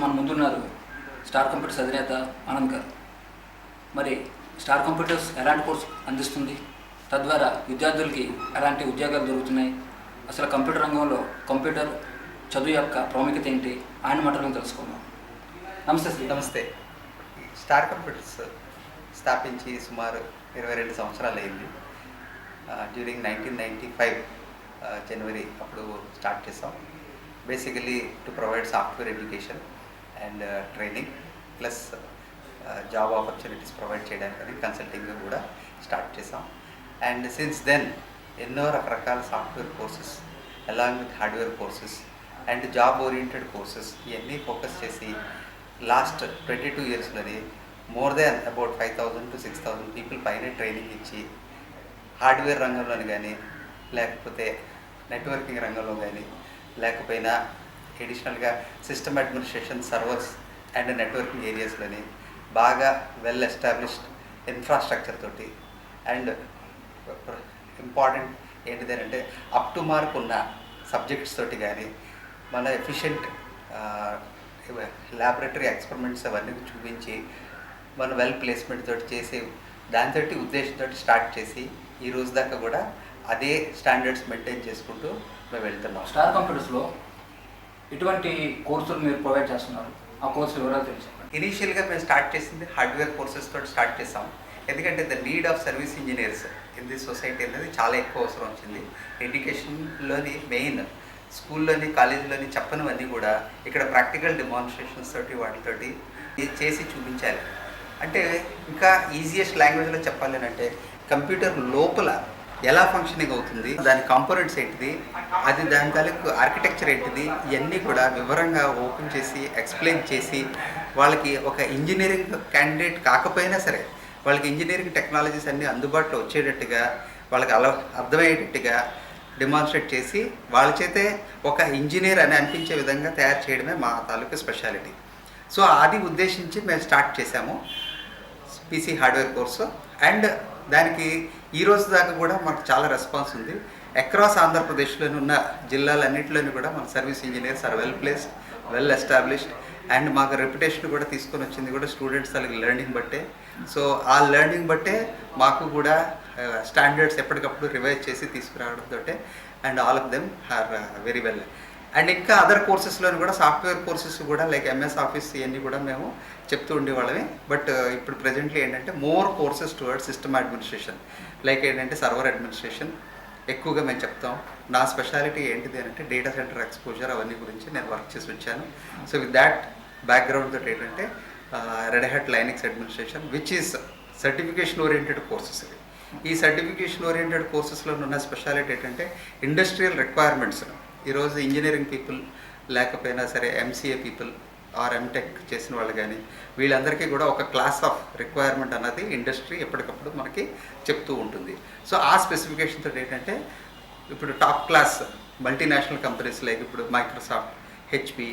మన ముందున్నారు star computers అధినేత ఆనంద్ గారు. మరి స్టార్ కంప్యూటర్స్ ఎలాంటి కోర్సు అందిస్తుంది, తద్వారా విద్యార్థులకి ఎలాంటి ఉద్యోగాలు దొరుకుతున్నాయి, అసలు కంప్యూటర్ రంగంలో కంప్యూటర్ చదువు యొక్క ప్రాముఖ్యత ఏంటి, ఆయన మాటలను తెలుసుకుందాం. నమస్తే శ్రీ. నమస్తే. స్టార్ కంప్యూటర్స్ స్థాపించి సుమారు 22 సంవత్సరాలు అయింది. డ్యూరింగ్ 1995 జనవరి అప్పుడు స్టార్ట్ చేసాం. Basically to provide software education and training plus job opportunities provide చేయడానికి కన్సల్టింగ్ కూడా స్టార్ట్ చేసాం. అండ్ సిన్స్ దెన్ ఎన్నో రకరకాల software courses along with hardware courses and job oriented courses ఇవన్నీ ఫోకస్ చేసి లాస్ట్ 22 ఇయర్స్లోని more than about 5,000 to 6,000 people పైన training ఇచ్చి హార్డ్వేర్ రంగంలోని కానీ లేకపోతే నెట్వర్కింగ్ రంగంలో కానీ లేకపోయినా ఎడిషనల్గా system administration servers and networking ఏరియాస్లోని బాగా వెల్ ఎస్టాబ్లిష్డ్ ఇన్ఫ్రాస్ట్రక్చర్ తోటి అండ్ ఇంపార్టెంట్ ఏంటిది అంటే అప్ టు మార్క్ ఉన్న సబ్జెక్ట్స్ తోటి కానీ మన ఎఫిషియెంట్ ల్యాబొరేటరీ ఎక్స్పెరిమెంట్స్ అవన్నీ చూపించి మన వెల్ ప్లేస్మెంట్ తోటి చేసి దాంతో ఉద్దేశంతో స్టార్ట్ చేసి ఈ రోజు దాకా కూడా అదే స్టాండర్డ్స్ మెయింటైన్ చేసుకుంటూ మేము వెళ్తున్నాం. స్టార్ కంప్యూటర్స్లో ఎటువంటి కోర్సులు మీరు ప్రొవైడ్ చేస్తున్నారు, ఆ కోర్సు వివరాలు తెలుసు. ఇనీషియల్గా మేము స్టార్ట్ చేసింది హార్డ్వేర్ కోర్సెస్ తోటి స్టార్ట్ చేసాం. ఎందుకంటే the need of service engineers in this society అనేది చాలా ఎక్కువ అవసరం వచ్చింది. ఎడ్యుకేషన్లోని మెయిన్ స్కూల్లోని కాలేజీలోని చెప్పనివన్నీ కూడా ఇక్కడ ప్రాక్టికల్ డెమాన్స్ట్రేషన్స్ తోటి వాటితోటి చేసి చూపించాలి. అంటే ఇంకా ఈజియెస్ట్ లాంగ్వేజ్లో చెప్పాలి అంటే కంప్యూటర్ లోపల ఎలా ఫంక్షనింగ్ అవుతుంది, దాని కాంపోనెంట్స్ ఏంటిది, అది దాని తాలూకు ఆర్కిటెక్చర్ ఏంటిది, ఇవన్నీ కూడా వివరంగా ఓపెన్ చేసి ఎక్స్ప్లెయిన్ చేసి వాళ్ళకి ఒక ఇంజనీరింగ్ క్యాండిడేట్ కాకపోయినా సరే వాళ్ళకి ఇంజనీరింగ్ టెక్నాలజీస్ అన్నీ అందుబాటులో వచ్చేటట్టుగా వాళ్ళకి అర్థమయ్యేటట్టుగా డెమాన్స్ట్రేట్ చేసి వాళ్ళ చేతే ఒక ఇంజనీర్ అని అనిపించే విధంగా తయారు చేయడమే మా తాలూకు స్పెషాలిటీ. సో అది ఉద్దేశించి మేము స్టార్ట్ చేసాము పీసీ హార్డ్వేర్ కోర్సు. అండ్ దానికి ఈ రోజు దాకా కూడా మనకు చాలా రెస్పాన్స్ ఉంది. అక్రాస్ ఆంధ్రప్రదేశ్లోని ఉన్న జిల్లాలన్నింటిలోని కూడా మన service engineers are well placed, well established. And మాకు రెప్యుటేషన్ కూడా తీసుకొని వచ్చింది కూడా స్టూడెంట్స్ వాళ్ళకి లెర్నింగ్ బట్టే. సో ఆ లెర్నింగ్ బట్టే మాకు కూడా స్టాండర్డ్స్ ఎప్పటికప్పుడు రివైజ్ చేసి తీసుకురావడంతో and all of them are very well. And ఇంకా అదర్ కోర్సెస్లోని కూడా సాఫ్ట్వేర్ కోర్సెస్ కూడా లైక్ ఎంఎస్ ఆఫీస్ ఇవన్నీ కూడా మేము చెప్తూ ఉండేవాళ్ళమే. బట్ ఇప్పుడు ప్రజెంట్లీ ఏంటంటే more courses towards system administration like ఏంటంటే సర్వర్ అడ్మినిస్ట్రేషన్ ఎక్కువగా మేము చెప్తాం. నా స్పెషాలిటీ ఏంటిది అంటే డేటా సెంటర్ ఎక్స్పోజర్ అవన్నీ గురించి నేను వర్క్ చేసి వచ్చాను. సో విత్ దాట్ బ్యాక్గ్రౌండ్ తోటి ఏంటంటే red hat Linux administration which is certification oriented courses. ఈ సర్టిఫికేషన్ ఓరియంటెడ్ కోర్సెస్లో ఉన్న స్పెషాలిటీ ఏంటంటే ఇండస్ట్రియల్ రిక్వైర్మెంట్స్. ఈరోజు ఇంజనీరింగ్ పీపుల్ లేకపోయినా సరే ఎంసీఏ పీపుల్ ఆర్ ఎంటెక్ చేసిన వాళ్ళు కానీ వీళ్ళందరికీ కూడా ఒక క్లాస్ ఆఫ్ రిక్వైర్మెంట్ అన్నది ఇండస్ట్రీ ఎప్పటికప్పుడు మనకి చెప్తూ ఉంటుంది. సో ఆ స్పెసిఫికేషన్తో ఏంటంటే ఇప్పుడు top class multinational companies like ఇప్పుడు మైక్రోసాఫ్ట్, హెచ్పి,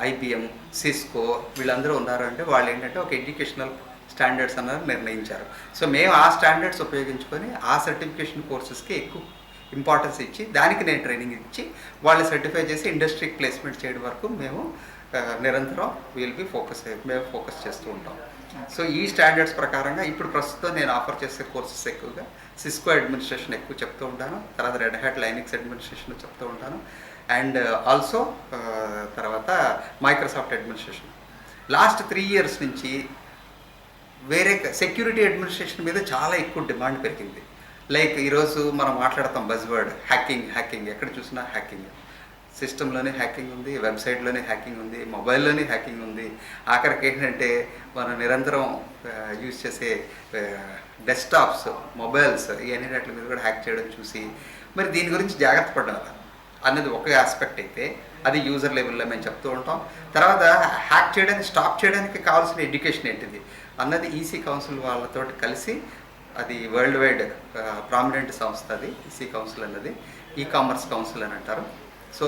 ఐబిఎం, సిస్కో వీళ్ళందరూ ఉన్నారు అంటే వాళ్ళు ఏంటంటే ఒక ఎడ్యుకేషనల్ స్టాండర్డ్స్ అన్నది నిర్ణయించారు. సో మేము ఆ స్టాండర్డ్స్ ఉపయోగించుకొని ఆ సర్టిఫికేషన్ కోర్సెస్కి ఎక్కువ ఇంపార్టెన్స్ ఇచ్చి దానికి నేను ట్రైనింగ్ ఇచ్చి వాళ్ళు సర్టిఫై చేసి ఇండస్ట్రీకి ప్లేస్మెంట్ చేయడం వరకు మేము నిరంతరం మేము ఫోకస్ చేస్తూ ఉంటాం. సో ఈ స్టాండర్డ్స్ ప్రకారంగా ఇప్పుడు ప్రస్తుతం నేను ఆఫర్ చేసే కోర్సెస్ ఎక్కువగా సిస్కో అడ్మినిస్ట్రేషన్ ఎక్కువ చెప్తూ ఉంటాను, తర్వాత రెడ్ హ్యాట్ లైనక్స్ అడ్మినిస్ట్రేషన్ చెప్తూ ఉంటాను, అండ్ ఆల్సో తర్వాత మైక్రోసాఫ్ట్ అడ్మినిస్ట్రేషన్. లాస్ట్ 3 years నుంచి వేరే సెక్యూరిటీ అడ్మినిస్ట్రేషన్ మీద చాలా ఎక్కువ డిమాండ్ పెరిగింది. లైక్ ఈరోజు మనం మాట్లాడతాం బజ్వర్డ్ హ్యాకింగ్ ఎక్కడ చూసినా హ్యాకింగ్. సిస్టంలోనే హ్యాకింగ్ ఉంది, వెబ్సైట్లోనే హ్యాకింగ్ ఉంది, మొబైల్లోనే హ్యాకింగ్ ఉంది. ఆఖరికి ఏంటంటే మనం నిరంతరం యూజ్ చేసే డెస్క్టాప్స్, మొబైల్స్ ఇవన్నీ వాటి మీద కూడా హ్యాక్ చేయడం చూసి మరి దీని గురించి జాగ్రత్త పడాలి అన్నది ఒక ఆస్పెక్ట్ అయితే అది యూజర్ లెవెల్లో మేము చెప్తూ ఉంటాం. తర్వాత హ్యాక్ చేయడానికి స్టాప్ చేయడానికి కావాల్సిన ఎడ్యుకేషన్ ఏంటిది అన్నది ఈసీ కౌన్సిల్ వాళ్ళతో కలిసి అది వరల్డ్ వైడ్ ప్రామినెంట్ సంస్థ అది ఈసీ కౌన్సిల్ అన్నది కామర్స్ కౌన్సిల్ అని అంటారు. సో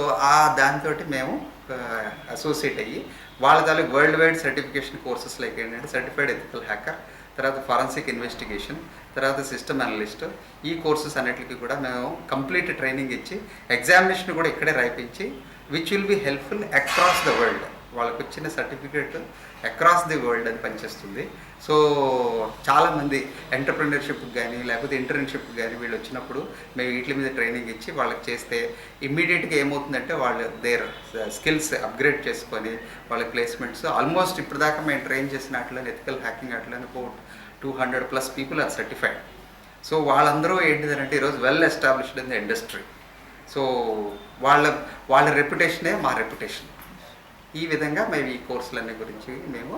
దాంతో మేము అసోసియేట్ అయ్యి వాళ్ళ తాలూకు world wide certification courses like ఏంటంటే సర్టిఫైడ్ ఎథికల్ హ్యాకర్, తర్వాత ఫారెన్సిక్ ఇన్వెస్టిగేషన్, తర్వాత సిస్టమ్ అనలిస్ట్, ఈ కోర్సెస్ అన్నిటికీ కూడా మేము కంప్లీట్ ట్రైనింగ్ ఇచ్చి ఎగ్జామినేషన్ కూడా ఇక్కడే రాయిపించి which will be helpful across the world. వాళ్ళకి వచ్చిన సర్టిఫికేట్ అక్రాస్ ది వరల్డ్ అది పనిచేస్తుంది. సో చాలామంది ఎంటర్ప్రెన్యూర్షిప్కి కానీ లేకపోతే ఇంటర్న్షిప్కి కానీ వీళ్ళు వచ్చినప్పుడు మేము వీటి మీద ట్రైనింగ్ ఇచ్చి వాళ్ళకి చేస్తే ఇమ్మీడియట్గా ఏమవుతుందంటే వాళ్ళు దేర్ స్కిల్స్ అప్గ్రేడ్ చేసుకొని వాళ్ళ ప్లేస్మెంట్స్ ఆల్మోస్ట్ ఇప్పుడు దాకా మేము ట్రైన్ చేసిన అట్లనే ఎథికల్ హ్యాకింగ్ అట్లనే 200+ పీపుల్ ఆర్ సర్టిఫైడ్. సో వాళ్ళందరూ ఏంటిదంటే ఈరోజు well established in the industry. So వాళ్ళ రెప్యుటేషనే మా రెప్యుటేషన్. ఈ విధంగా మేము ఈ కోర్సులన్నీ గురించి మేము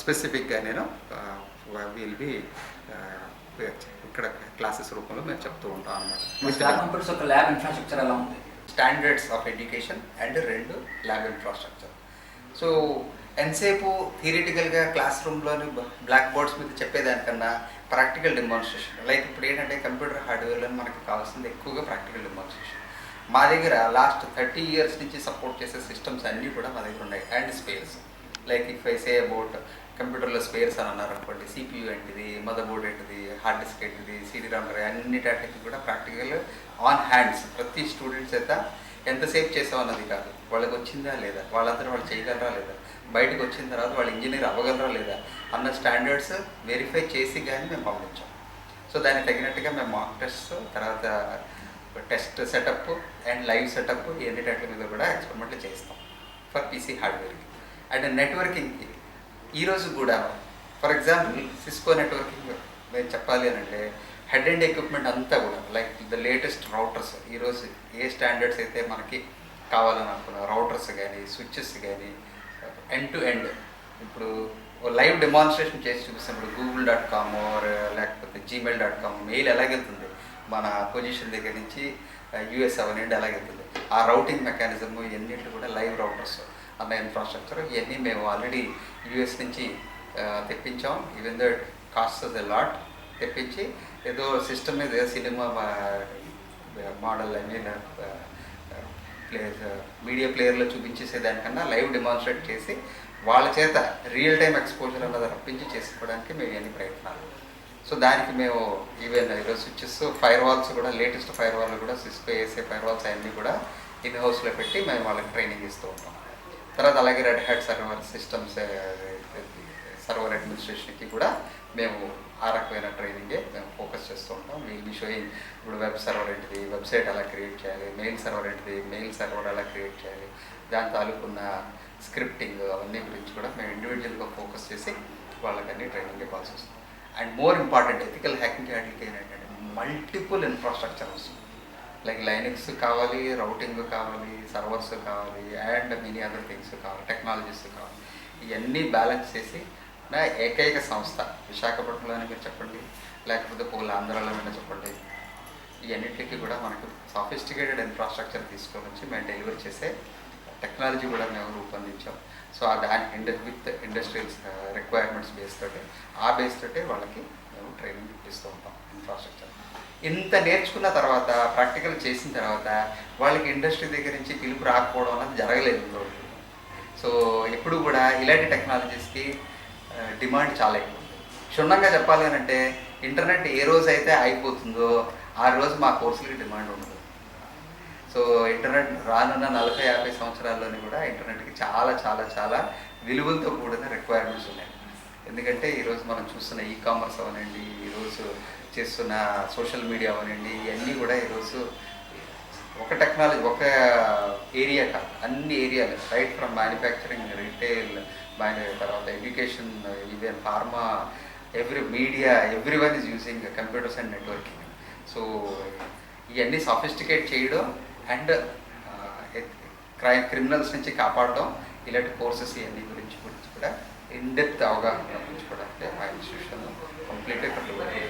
స్పెసిఫిక్గా నేను విల్ బి ఇక్కడ క్లాసెస్ రూపంలో మేము చెప్తూ ఉంటాం అన్నమాట. ల్యాబ్ ఇన్ఫ్రాస్ట్రక్చర్ ఎలా ఉంది? Standards of education and 2 lab infrastructure. So ఎంతసేపు థియరిటికల్గా క్లాస్ రూమ్లోని బ్లాక్ బోర్డ్స్ మీద చెప్పేదానికన్నా ప్రాక్టికల్ డెమాన్స్ట్రేషన్. లైక్ ఇప్పుడు ఏంటంటే కంప్యూటర్ హార్డ్వేర్లో మనకి కావాల్సింది ఎక్కువగా ప్రాక్టికల్ డెమాన్స్ట్రేషన్. మా దగ్గర లాస్ట్ 30 years నుంచి సపోర్ట్ చేసే సిస్టమ్స్ అన్నీ కూడా మా దగ్గర ఉన్నాయి. And spares, like if I say about కంప్యూటర్లో స్పేర్స్ అని అన్నారు అనుకోండి, CPU ఏంటిది, మదర్ బోర్డ్ ఏంటిది, హార్డ్ డిస్క్ ఏంటిది, CD ROM అన్నిటికి కూడా ప్రాక్టికల్ ఆన్ హ్యాండ్స్. ప్రతి స్టూడెంట్స్ అయితే ఎంతసేపు చేసామన్నది కాదు, వాళ్ళకి వచ్చిందా లేదా, వాళ్ళందరూ వాళ్ళు చేయగలరా లేదా, బయటకు వచ్చిన తర్వాత వాళ్ళు ఇంజనీర్ అవ్వగలరా లేదా అన్న స్టాండర్డ్స్ వెరిఫై చేసి కానీ మేము పంపించాం. సో దానికి తగినట్టుగా మేము మాక్ టెస్ట్, తర్వాత test setup and live setup ఎన్నిటి మీద కూడా ఎక్స్పెరిమెంట్లు చేస్తాం ఫర్ PC హార్డ్వేర్కి. అండ్ నెట్వర్కింగ్కి ఈరోజు కూడా ఫర్ ఎగ్జాంపుల్ సిస్కో నెట్వర్కింగ్ మేము చెప్పాలి అని అంటే హెడ్ అండ్ ఎక్విప్మెంట్ అంతా కూడా లైక్ ద లేటెస్ట్ రౌటర్స్, ఈరోజు ఏ స్టాండర్డ్స్ అయితే మనకి కావాలని అనుకున్న రౌటర్స్ కానీ స్విచ్చెస్ కానీ ఎండ్ టు ఎండ్ ఇప్పుడు లైవ్ డెమాన్స్ట్రేషన్ చేసి చూపిస్తున్నప్పుడు google.com లేకపోతే gmail.com మెయిల్ ఎలాగెళ్తుంది మన పొజిషన్ దగ్గర నుంచి US అవన్నీ ఎలాగెళ్తుంది, ఆ రౌటింగ్ మెకానిజము ఇవన్నిటి కూడా లైవ్ రౌటర్స్ అన్న ఇన్ఫ్రాస్ట్రక్చర్ ఇవన్నీ మేము ఆల్రెడీ US నుంచి తెప్పించాం. Even though cost a lot తెప్పించి ఏదో సిస్టమ్ మీద cinema model I mean media ప్లేయర్లో చూపించేసే దానికన్నా లైవ్ డెమాన్స్ట్రేట్ చేసి వాళ్ళ చేత రియల్ టైం ఎక్స్పోజర్ అన్నది రప్పించి చేసుకోవడానికి మేము ఇవన్నీ ప్రయత్నాలు. సో దానికి మేము ఈవెన్ ఈరోజు స్విచ్చెస్, ఫైర్ వాల్స్ కూడా లేటెస్ట్ ఫైర్ వాల్ కూడా సిస్కో ఏసే ఫైర్ వాల్స్ అవన్నీ కూడా ఇన్ హౌస్లో పెట్టి మేము వాళ్ళకి ట్రైనింగ్ ఇస్తూ ఉంటాం. తర్వాత అలాగే red hat server systems, server అడ్మినిస్ట్రేషన్కి కూడా మేము ఆ రకమైన ట్రైనింగే మేము ఫోకస్ చేస్తూ ఉంటాం. విల్ బి షోయింగ్ ఇప్పుడు వెబ్ సర్వర్ ఏంటిది, వెబ్సైట్ ఎలా క్రియేట్ చేయాలి, మెయిల్ సర్వర్ ఏంటిది, మెయిల్ సర్వర్ ఎలా క్రియేట్ చేయాలి, దాని తాలూకున్న స్క్రిప్టింగ్ అవన్నీ గురించి కూడా మేము ఇండివిజువల్గా ఫోకస్ చేసి వాళ్ళకన్నీ ట్రైనింగ్ ఇవ్వాల్సి వస్తుంది. And more important ethical hacking హ్యాండిల్కి ఏంటంటే మల్టిపుల్ ఇన్ఫ్రాస్ట్రక్చర్ వస్తుంది. లైక్ లైనక్స్ కావాలి, రౌటింగ్ కావాలి, సర్వర్స్ కావాలి, అండ్ మెనీ అదర్ థింగ్స్ కావాలి, టెక్నాలజీస్ కావాలి. ఇవన్నీ బ్యాలెన్స్ చేసి నా ఏకైక సంస్థ విశాఖపట్నంలోనే మీరు చెప్పండి, లేకపోతే ఆంధ్రాలోనే చెప్పండి, ఇవన్నిటికీ కూడా మనకు సాఫిస్టికేటెడ్ ఇన్ఫ్రాస్ట్రక్చర్ తీసుకొని వచ్చి మేము డెలివరీ చేసే టెక్నాలజీ కూడా మేము రూపొందించాం. సో దాని విత్ ఇండస్ట్రియల్ రిక్వైర్మెంట్స్ బేస్ తోటి, ఆ బేస్ తోటే వాళ్ళకి మేము ట్రైనింగ్ ఇస్తూ ఉంటాం ఇన్ఫ్రాస్ట్రక్చర్. ఇంత నేర్చుకున్న తర్వాత ప్రాక్టికల్ చేసిన తర్వాత వాళ్ళకి ఇండస్ట్రీ దగ్గర నుంచి పిలుపు రాకపోవడం అనేది జరగలేదు. సో ఎప్పుడు కూడా ఇలాంటి టెక్నాలజీస్కి డిమాండ్ చాలా ఎక్కువ. క్షుణ్ణంగా చెప్పాలి అని అంటే ఇంటర్నెట్ ఏ రోజు అయితే అయిపోతుందో ఆ రోజు మా కోర్సులకి డిమాండ్ ఉండదు. సో ఇంటర్నెట్ రానున్న 40-50 సంవత్సరాల్లోని కూడా ఇంటర్నెట్కి చాలా చాలా చాలా విలువలతో కూడిన రిక్వైర్మెంట్స్ ఉన్నాయి. ఎందుకంటే ఈరోజు మనం చూస్తున్న కామర్స్ అవనండి, ఈరోజు చేస్తున్న సోషల్ మీడియా అవనండి, ఇవన్నీ కూడా ఈరోజు ఒక టెక్నాలజీ ఒక ఏరియా కాదు, అన్ని ఏరియాలు రైట్ ఫ్రమ్ మ్యానుఫ్యాక్చరింగ్, రీటైల్, తర్వాత education, even pharma, every media, every one is using computers and networking. So ఇవన్నీ సాఫిస్టికేట్ చేయడం అండ్ క్రిమినల్స్ నుంచి కాపాడడం, ఇలాంటి కోర్సెస్ ఇవన్నీ గురించి కూడా ఇన్డెప్త్ అవగాహన పెంచుకోవడానికి మా ఇన్స్టిట్యూషన్ కంప్లీట్గా కట్టుబడి.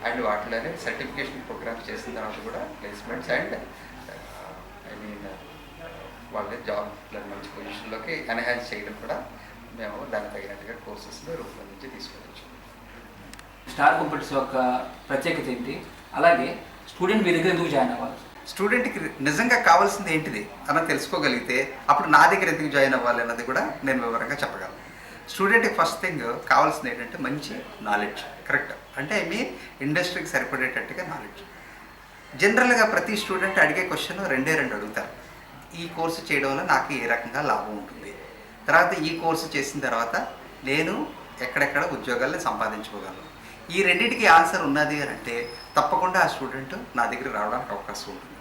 అండ్ వాటిలోనే సర్టిఫికేషన్ ప్రోగ్రామ్స్ చేసిన తర్వాత కూడా ప్లేస్మెంట్స్ అండ్ ఐ మీన్ వాళ్ళ జాబ్లో మంచి పొజిషన్లోకి ఎన్హాన్స్ చేయడం కూడా మేము దానికి తగినట్టుగా కోర్సెస్ని రూపొందించి తీసుకోవచ్చు. స్టార్ కంప్యూటర్స్ యొక్క ప్రత్యేకత ఏంటి, అలాగే స్టూడెంట్ మీ దగ్గర ఎందుకు జాయిన్ అవ్వాలి? స్టూడెంట్కి నిజంగా కావాల్సింది ఏంటిది అన్నది తెలుసుకోగలిగితే అప్పుడు నా దగ్గర ఎందుకు జాయిన్ అవ్వాలి అన్నది కూడా నేను వివరంగా చెప్పగలను. స్టూడెంట్కి ఫస్ట్ థింగ్ కావాల్సింది ఏంటంటే మంచి నాలెడ్జ్, కరెక్ట్ అంటే ఐ మీన్ ఇండస్ట్రీకి సరిపడేటట్టుగా నాలెడ్జ్. జనరల్గా ప్రతి స్టూడెంట్ అడిగే క్వశ్చన్ 2 అడుగుతారు. ఈ కోర్సు చేయడం వల్ల నాకు ఏ రకంగా లాభం ఉంటుంది, తర్వాత ఈ కోర్సు చేసిన తర్వాత నేను ఎక్కడెక్కడ ఉద్యోగాల్ని సంపాదించుకోగలను. ఈ రెండింటికి ఆన్సర్ ఉన్నది అని అంటే తప్పకుండా ఆ స్టూడెంట్ నా దగ్గర రావడానికి అవకాశం ఉంటుంది.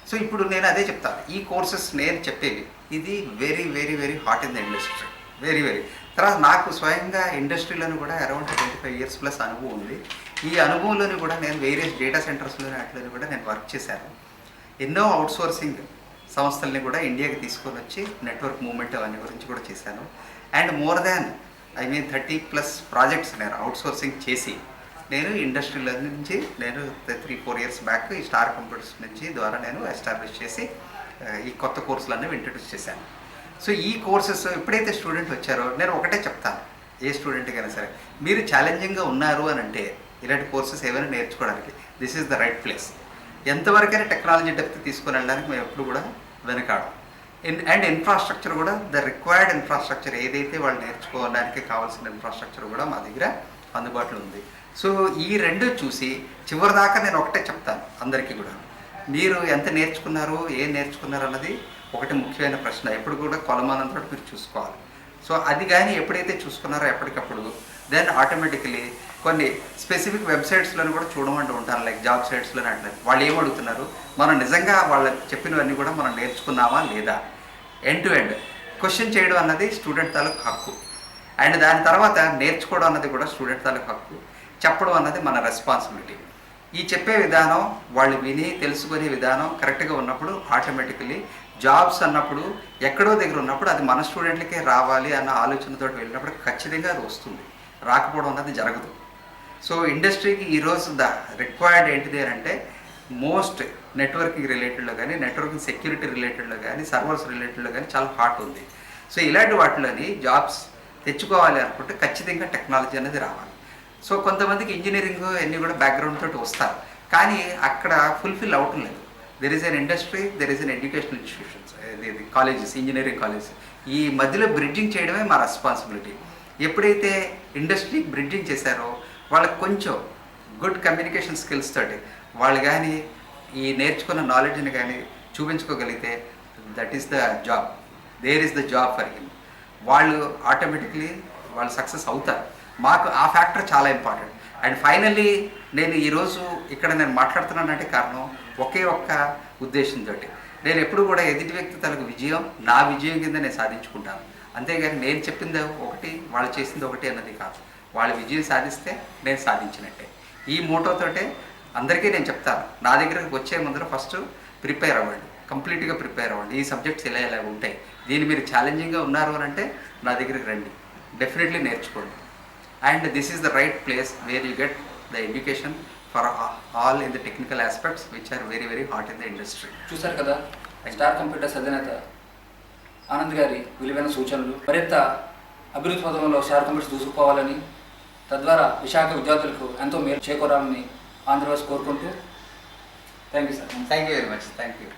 సో ఇప్పుడు నేను అదే చెప్తాను, ఈ కోర్సెస్ నేను చెప్పేవి ఇది very very very hot in the industry, very very. తర్వాత నాకు స్వయంగా ఇండస్ట్రీలోని కూడా అరౌండ్ 25 years ప్లస్ అనుభవం ఉంది. ఈ అనుభవంలోని కూడా నేను వేరియస్ డేటా సెంటర్స్లోని వాటిలోని కూడా నేను వర్క్ చేశాను. ఎన్నో అవుట్సోర్సింగ్ సంస్థల్ని కూడా ఇండియాకి తీసుకొని వచ్చి నెట్వర్క్ మూవ్మెంట్ అవన్నీ గురించి కూడా చేశాను. అండ్ మోర్ దాన్ 30+ ప్రాజెక్ట్స్ నేను అవుట్సోర్సింగ్ చేసి నేను ఇండస్ట్రీలో నుంచి నేను 3-4 years బ్యాక్ ఈ స్టార్ కంప్యూటర్స్ నుంచి ద్వారా నేను ఎస్టాబ్లిష్ చేసి ఈ కొత్త కోర్సులన్నీ ఇంట్రడ్యూస్ చేశాను. సో ఈ కోర్సెస్ ఎప్పుడైతే స్టూడెంట్ వచ్చారో నేను ఒకటే చెప్తాను, ఏ స్టూడెంట్కైనా సరే మీరు ఛాలెంజింగ్గా ఉన్నారు అని అంటే ఇలాంటి కోర్సెస్ ఏమైనా నేర్చుకోవడానికి this is the right place. ఎంతవరకైనా టెక్నాలజీ డెప్త్ తీసుకొని వెళ్ళడానికి మేము ఎప్పుడు కూడా వెనకాడం. అండ్ ఇన్ఫ్రాస్ట్రక్చర్ కూడా ద రిక్వైర్డ్ ఇన్ఫ్రాస్ట్రక్చర్ ఏదైతే వాళ్ళు నేర్చుకోవడానికి కావాల్సిన ఇన్ఫ్రాస్ట్రక్చర్ కూడా మా దగ్గర అందుబాటులో ఉంది. సో ఈ రెండు చూసి చివరిదాకా నేను ఒకటే చెప్తాను అందరికీ కూడా, మీరు ఎంత నేర్చుకున్నారు, ఏం నేర్చుకున్నారు అన్నది ఒకటి ముఖ్యమైన ప్రశ్న. ఎప్పుడు కూడా కొలమానంతో మీరు చూసుకోవాలి. సో అది కానీ ఎప్పుడైతే చూసుకున్నారో ఎప్పటికప్పుడు దెన్ ఆటోమేటికలీ కొన్ని స్పెసిఫిక్ వెబ్సైట్స్లను కూడా చూడమంటూ ఉంటాను, లైక్ జాబ్ సైట్స్లోనే అంటే వాళ్ళు ఏం అడుగుతున్నారు, మనం నిజంగా వాళ్ళకి చెప్పినవన్నీ కూడా మనం నేర్చుకున్నామా లేదా, ఎండ్ టు ఎండ్ క్వశ్చన్ చేయడం అన్నది స్టూడెంట్ తాలూకు హక్కు. అండ్ దాని తర్వాత నేర్చుకోవడం అన్నది కూడా స్టూడెంట్ తాలూకు హక్కు. చెప్పడం అన్నది మన రెస్పాన్సిబిలిటీ. ఈ చెప్పే విధానం వాళ్ళు విని తెలుసుకునే విధానం కరెక్ట్గా ఉన్నప్పుడు ఆటోమేటికలీ జాబ్స్ అన్నప్పుడు ఎక్కడో దగ్గర ఉన్నప్పుడు అది మన స్టూడెంట్లకే రావాలి అన్న ఆలోచనతో వెళ్ళినప్పుడు ఖచ్చితంగా అది వస్తుంది, రాకపోవడం అన్నది జరగదు. సో ఇండస్ట్రీకి ఈరోజు ద రిక్వైర్డ్ ఏంటిది అని అంటే మోస్ట్ నెట్వర్కింగ్ రిలేటెడ్లో కానీ, నెట్వర్కింగ్ సెక్యూరిటీ రిలేటెడ్లో కానీ, సర్వర్స్ రిలేటెడ్లో కానీ చాలా హాట్ ఉంది. సో ఇలాంటి వాటిలోని జాబ్స్ తెచ్చుకోవాలి అనుకుంటే ఖచ్చితంగా టెక్నాలజీ అనేది రావాలి. సో కొంతమందికి ఇంజనీరింగ్ అన్నీ కూడా బ్యాక్గ్రౌండ్ తోటి వస్తారు, కానీ అక్కడ ఫుల్ఫిల్ అవటం లేదు. There is an industry, there is an educational institutions, colleges, engineering colleges, ఈ మధ్యలో బ్రిడ్జింగ్ చేయడమే మా రెస్పాన్సిబిలిటీ. ఎప్పుడైతే ఇండస్ట్రీ బ్రిడ్జింగ్ చేశారో వాళ్ళకి కొంచెం గుడ్ కమ్యూనికేషన్ స్కిల్స్ తోటి వాళ్ళు కానీ ఈ నేర్చుకున్న నాలెడ్జ్ని కానీ చూపించుకోగలిగితే that is the job, there is the job for him. వాళ్ళు ఆటోమేటిక్లీ వాళ్ళు సక్సెస్ అవుతారు. మాకు ఆ ఫ్యాక్టర్ చాలా ఇంపార్టెంట్. అండ్ ఫైనల్లీ నేను ఈరోజు ఇక్కడ నేను మాట్లాడుతున్నానంటే కారణం ఒకే ఒక్క ఉద్దేశంతో, నేను ఎప్పుడు కూడా ఎదుటి వ్యక్తి తనకు విజయం నా విజయం కింద నేను సాధించుకుంటాను. అంతేగాని నేను చెప్పింది ఒకటి వాళ్ళు చేసింది ఒకటి అన్నది కాదు. వాళ్ళ విజయం సాధిస్తే నేను సాధించినట్టే. ఈ మోటోతోటే అందరికీ నేను చెప్తాను, నా దగ్గరకు వచ్చే ముందర ఫస్ట్ ప్రిపేర్ అవ్వండి, కంప్లీట్గా ప్రిపేర్ అవ్వండి. ఈ సబ్జెక్ట్స్ ఇలా ఇలా ఉంటాయి, దీన్ని మీరు ఛాలెంజింగ్గా ఉన్నారు అని అంటే నా దగ్గరికి రండి, డెఫినెట్లీ నేర్చుకోండి. And this is the right place where you get the education for all in the technical aspects which are very very hot in the industry. చూశారు కదా స్టార్ కంప్యూటర్స్ అధినేత ఆనంద్ గారి విలువైన సూచనలు. మరింత అభివృద్ధి పథంలో స్టార్ కంప్యూటర్స్ దూసుకుపోవాలని, తద్వారా విశాఖ విద్యార్థులకు ఎంతో మేలు చేకూరాలని ఆంధ్రప్రదేశ్ కోరుకుంటూ thank you sir. Thank you very much. Thank you.